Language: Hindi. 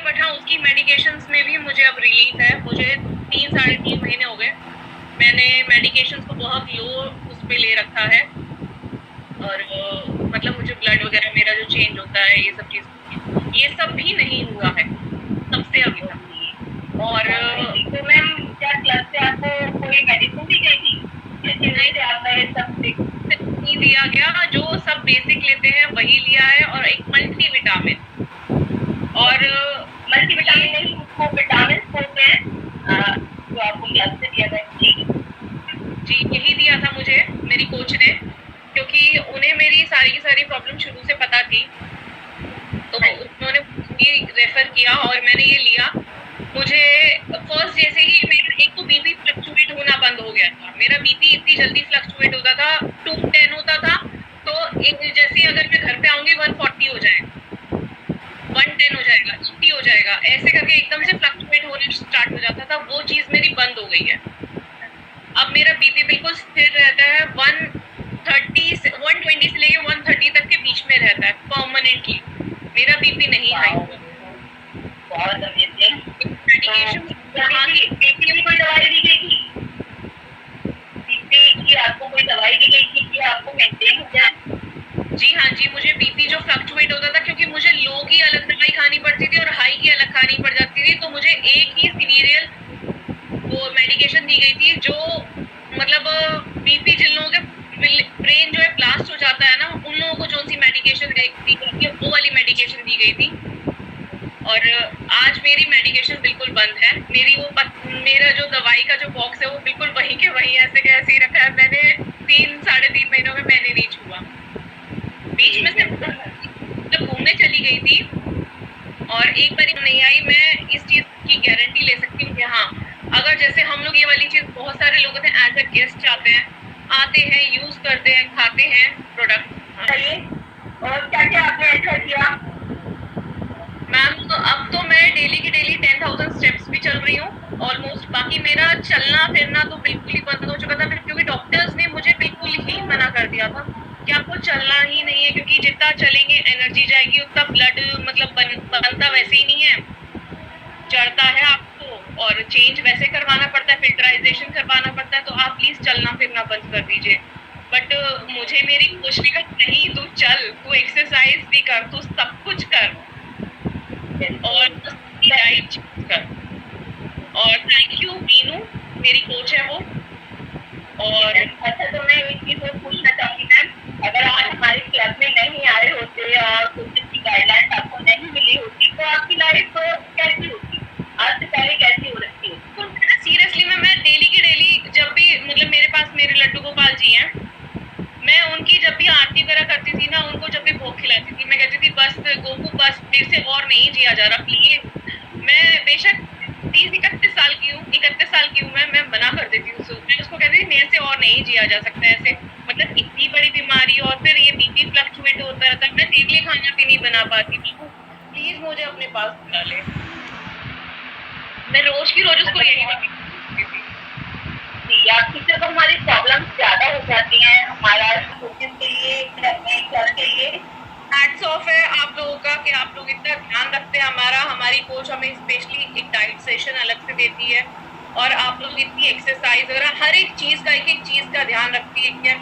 बट हाँ उसकी मेडिकेशंस में भी मुझे अब रिलीफ है। मुझे 3 साढ़े 3 महीने हो गए, मैंने मेडिकेशंस को बहुत लो उस पे ले रखा है। और मतलब मुझे ब्लड वगैरह मेरा जो चेंज होता है, ये सब चीज, ये सब भी नहीं हुआ है तब से अभी तक। और तो मैम क्या क्लास से आपको कोई मेडिसिन दी गई थी जिसकी वजह से आपका ये सब नहीं दिया गया, जो सब बेसिक लेते हैं वही लिया है, और एक मल्टीविटामिन। और मल्टीविटामिन नहीं, उसको विटामिन बोलते हैं, जो आपको क्लास से दिया गया। जी यही दिया था मुझे मेरी कोच ने, क्योंकि उन्हें मेरी सारी की सारी प्रॉब्लम शुरू से पता थी, तो उन्होंने रेफर किया और मैंने ये लिया। मुझे फर्स्ट जैसे ही मेरा एक तो बीपी फ्लक्चुएट होना बंद हो गया था, मेरा बीपी इतनी जल्दी फ्लक्चुएट होता था, 210 होता था, तो जैसे अगर मैं घर पे आऊंगी 140 हो जाएगा, 110 हो जाएगा, 80 हो जाएगा, ऐसे करके एकदम से फ्लक्चुएट होने स्टार्ट हो जाता था। वो चीज मेरी बंद हो गई है। अब मेरा बीपी बिल्कुल स्थिर रहता है, 120 से लेके 130 तक के बीच में रहता है परमानेंटली। मेरा बीपी नहीं हाई हुआ। बहुत अमेजिंग। मेडिकेशन बीपी की कोई दवाई दी गई थी? बीपी की आपको कोई दवाई दी गई थी कि आपको मेंटेन हो जाए? जी हाँ जी, मुझे बीपी जो फ्लक्चुएट होता था, क्योंकि मुझे लो की अलग दवाई खानी पड़ती थी और हाई की अलग खानी पड़ जाती थी, तो मुझे एक ही सीरियल वो मेडिकेशन दी गई थी, जो मतलब बीपी जिन लोगों के ब्रेन जो है ब्लास्ट हो जाता है ना, उन लोगों को जो सी मेडिकेशन दी गई, वो वाली मेडिकेशन दी गई थी। और आज मेरी मेडिकेशन बिल्कुल बंद है। मेरी वो मेरा जो दवाई का जो बॉक्स है वो बिल्कुल वहीं के वहीं ऐसे के ऐसे ही रखा है। मैंने 3 साढ़े 3 महीनों में मैंने नहीं छुआ। बीच में से जब घूमने चली गई थी और एक बार नहीं आई, मैं इस चीज की गारंटी ले सकती हूँ कि हाँ, अगर जैसे हम लोग ये वाली चीज बहुत सारे लोग होते हैं एज अ गेस्ट आते हैं, यूज करते हैं, खाते हैं प्रोडक्ट। और क्या क्या आपने ऐसा किया? मैम तो अब तो मैं डेली की डेली 10,000 स्टेप्स भी चल रही हूँ ऑलमोस्ट। बाकी मेरा चलना फिरना तो बिल्कुल ही बंद हो चुका था, क्योंकि डॉक्टर्स ने मुझे बिल्कुल ही मना कर दिया था कि आपको चलना ही नहीं है, क्योंकि जितना चलेंगे एनर्जी जाएगी, उतना ब्लड मतलब बनता वैसे ही नहीं है, चढ़ता है आपको, और चेंज वैसे करवाना पड़ता है, फिल्टराइजेशन करवाना पड़ता है, तो आप प्लीज चलना फिरना बंद कर दीजिए। बट मुझे मेरी कोच ने कहा नहीं, तू चल, तू एक्सरसाइज भी कर, तू सब कुछ कर, और डाइट कर। और थैंक यू मीनू, मेरी कोच है वो। और अच्छा, तो मैं एक चीज और पूछना चाहूंगी मैम, अगर आप हमारे क्लब में नहीं आए होते और कुछ की गाइडलाइंस आपको नहीं मिली होती, तो आपकी लाइफ कैसी होती, आज से पहले कैसी हो रखती है? तो सीरियसली मैं डेली की डेली, जब भी मतलब मेरे पास मेरे लड्डू गोपाल जी हैं, मैं उनकी जब भी आरती वगैरह करती थी ना, उनको जब भी भोग खिलाती थी, मैं कहती थी बस गोकू, बस मेरे से और नहीं जिया जा रहा प्लीज। मैं बेशक 31 साल की हूँ, 31 साल की हूँ, मैं मना कर देती हूँ, मैं उसको कहती थी मेरे से और नहीं जिया जा सकता ऐसे, मतलब इतनी बड़ी बीमारी, और फिर ये बीपी फ्लक्चुएट होता रहता है, मैं तेरे लिए खाना भी नहीं बना पाती थी, प्लीज मुझे अपने पास बुला ले। मैं रोज की रोज उसको यही बोलती थी। आपकी जब हमारी प्रॉब्लम ज्यादा हो जाती हैं, हमारा कोचिंग के लिए, घर के लिए हैट्स ऑफ है आप लोगों का कि आप लोग इतना ध्यान रखते हैं हमारा। हमारी कोच हमें स्पेशली एक डाइट सेशन अलग से देती है, और आप लोग इतनी एक्सरसाइज वगैरह हर एक चीज का, एक एक चीज का ध्यान रखती है।